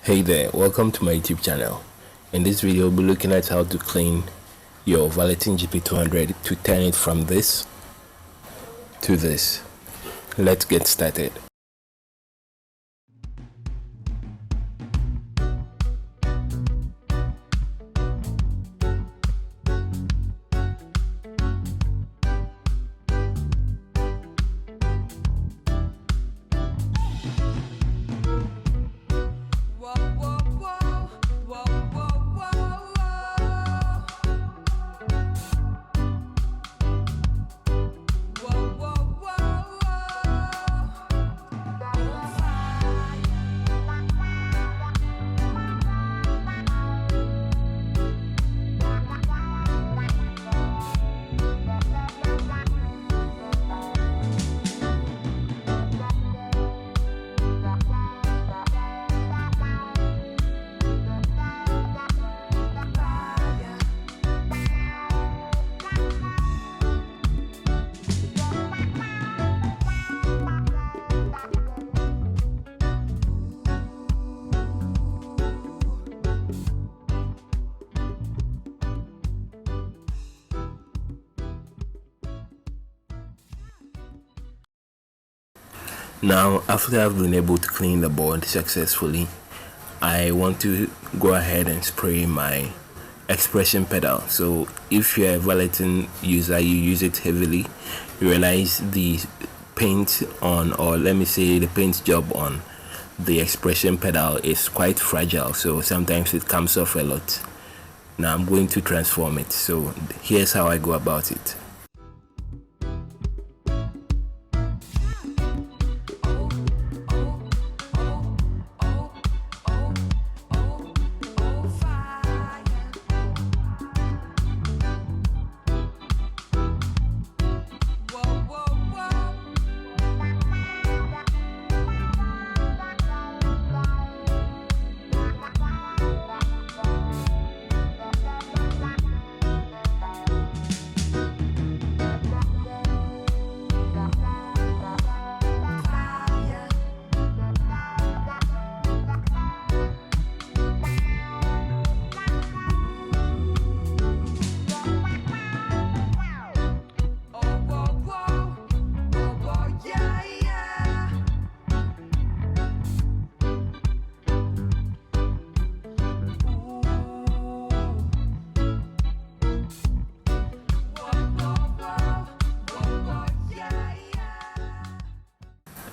Hey there, welcome to my YouTube channel. In this video we'll be looking at how to clean your Valeton GP200 to turn it from this to this. Let's get started. Now, after I've been able to clean the board successfully, I want to go ahead and spray my expression pedal. So if you're a Valeton user, you use it heavily, you realize the paint on, or let me say the paint job on the expression pedal is quite fragile, so sometimes it comes off a lot. Now I'm going to transform it, so here's how I go about it.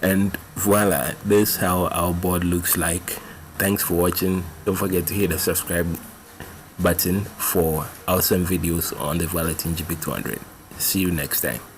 And voila, this is how our board looks like. Thanks for watching. Don't forget to hit the subscribe button for awesome videos on the Valeton GP200. See you next time.